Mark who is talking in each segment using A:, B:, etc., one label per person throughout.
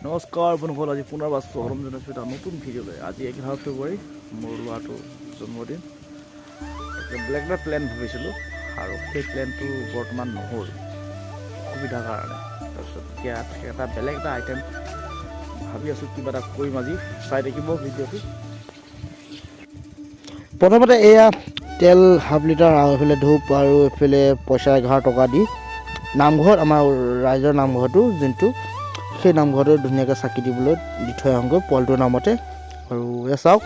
A: নমস্কাৰ বন্ধুসকল, আজি পুনৰ বাছো হৰম জনাইছোঁ এটা নতুন ভিডিঅ'লৈ। আজি 11 ফেব্ৰুৱাৰী, মোৰ ল'ৰাটোৰ জন্মদিন। বেলেগ এটা প্লেন ভাবিছিলোঁ আৰু সেই প্লেনটো বৰ্তমান নহ'ল অসুবিধাৰ কাৰণে। তাৰপিছত এতিয়া এটা বেলেগ এটা আইটেম ভাবি আছোঁ, কিবা এটা কৰিম আজি। চাই থাকিব ভিডিঅ'টো।
B: প্ৰথমতে এয়া তেল হাফ লিটাৰ আৰু এইফালে ধূপ আৰু এইফালে পইচা 11 টকা দি নামঘৰত, আমাৰ ৰাইজৰ নামঘৰটো যোনটো, সেই নামঘৰটো ধুনীয়াকৈ চাকি দিবলৈ দি থৈ আহোঁগৈ পোৱালিটোৰ নামতে। আৰু এয়া চাওক,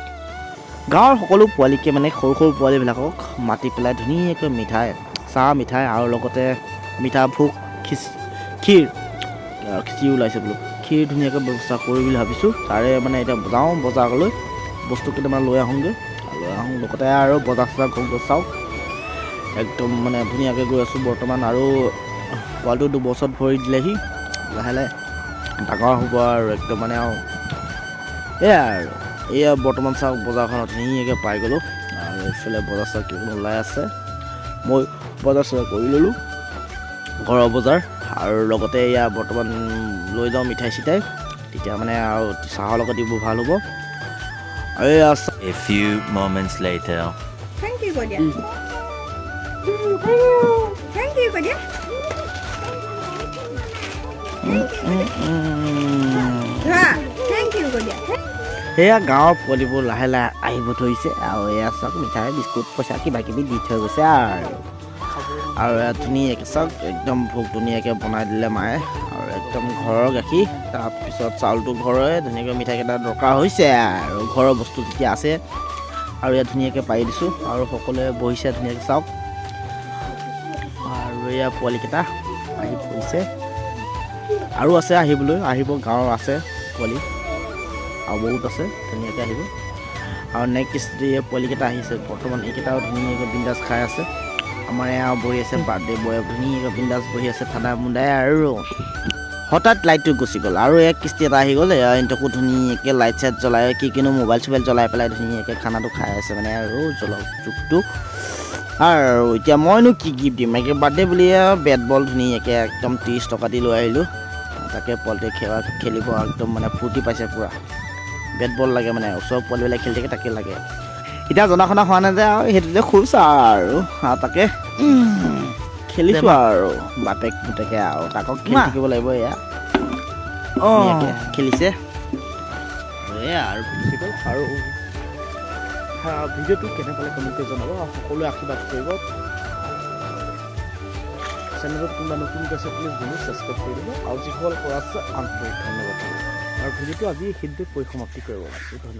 B: গাঁৱৰ সকলো পোৱালিকে মানে সৰু সৰু পোৱালিবিলাকক মাতি পেলাই ধুনীয়াকৈ মিঠাই, চাহ মিঠাই আৰু লগতে মিঠা ভোগ, খিচিৰি ওলাইছে বোলো, ক্ষীৰ ধুনীয়াকৈ ব্যৱস্থা কৰি বুলি ভাবিছোঁ। তাৰে মানে এতিয়া যাওঁ বজাৰলৈ, বস্তু কেইটামান লৈ আহোঁগৈ। লগতে আৰু বজাৰ চজাৰ গৈ চাওক, একদম মানে ধুনীয়াকৈ গৈ আছোঁ বৰ্তমান। আৰু পোৱালিটো 2 বছৰত ভৰি দিলেহি, লাহে লাহে ডাঙৰ হ'ব আৰু একদম মানে আৰু এয়া আৰু এয়া বৰ্তমান চাওক, বজাৰখনত ধুনীয়াকৈ পাই গ'লোঁ। আৰু এইফালে বজাৰ চজাৰ কিমান ওলাই আছে, মই বজাৰ চজাৰ কৰি ল'লোঁ, ঘৰৰ বজাৰ। আৰু লগতে এয়া বৰ্তমান লৈ যাওঁ মিঠাই চিঠাই, তেতিয়া মানে আৰু চাহৰ লগত দিবোৰ ভাল হ'ব। আৰু এয়া
C: A few moments later.
D: Thank you, Kodia. Thank you, Kodia. Thank you, Kodia.
B: সেয়া গাঁৱৰ পোৱালিবোৰ লাহে লাহে আহিব ধৰিছে। আৰু এয়া চাওক, মিঠাই বিস্কুট পইচা কিবা কিবি দি থৈ গৈছে। আৰু এয়া ধুনীয়াকৈ চাওক, একদম ভোগ ধুনীয়াকৈ বনাই দিলে মায়ে। আৰু একদম ঘৰৰ গাখীৰ, তাৰপিছত চাউলটো ঘৰৰে, ধুনীয়াকৈ মিঠাইকেইটা দৰকাৰ হৈছে আৰু ঘৰৰ বস্তু যেতিয়া আছে। আৰু ইয়াত ধুনীয়াকৈ পাৰি দিছোঁ আৰু সকলোৱে বহিছে ধুনীয়াকৈ চাওক। আৰু এয়া পোৱালিকেইটা আহি পৰিছে, আৰু আছে আহিব, গাঁৱৰ আছে পোৱালি আৰু বহুত আছে, ধুনীয়াকৈ আহিব। আৰু নেক্সট পোৱালিকেইটা আহিছে বৰ্তমান, এইকেইটাও ধুনীয়াকৈ বিন্দাছ খাই আছে। আমাৰ এয়া বহি আছে, বাৰ্থডে বয় ধুনীয়াকৈ বিন্দাছ বহি আছে ঠাণ্ডা মুণ্ডাই। আৰু হঠাৎ লাইটটো গুচি গ'ল, আৰু এক কিস্তি এটা আহি গ'ল। ইহঁতকো ধুনীয়াকৈ লাইট চাইট জ্বলাই, কিনো মোবাইল চোবাইল জ্বলাই পেলাই ধুনীয়াকৈ খানাটো খাই আছে মানে আৰু জলক যুগটো। আৰু এতিয়া মইনো কি গিফ্ট দিম, একে বাৰ্থডে বুলি বেট বল ধুনীয়াকৈ একদম 30 টকা দি লৈ আহিলোঁ। তাকে পোৱালিটোৱে খেলিব একদম মানে ফূৰ্তি পাইছে পূৰা। বেট বল লাগে মানে, ওচৰৰ পোৱালিবিলাক খেলি থাকে, তাকে লাগে। এতিয়া জনা শুনা হোৱা নাই যে, আৰু সেইটোতে খুচ আৰু তাকে খেলিছোঁ আৰু বাপেক পুতেকে আৰু তাকক খেলি থাকিব লাগিব। এয়া খেলিছে এয়া আৰু গুচি গ'ল।
A: আৰু ভিডিঅ'টো কেনে পালে কমেণ্ট কৰি জনাব, আৰু সকলোৱে আশীৰ্বাদ কৰিব। চেনেলত কোনোবা নতুনকৈ আছে প্লিজ ভিডিঅ' ছাবস্ক্ৰাইব কৰি দিব, আৰু যিসকল কৰা আছে আন্তৰিক ধন্যবাদ। আৰু ভিডিঅ'টো আজি এইখিনিতে পৰিসমাপ্তি কৰিব লাগিছোঁ। ধন্যবাদ।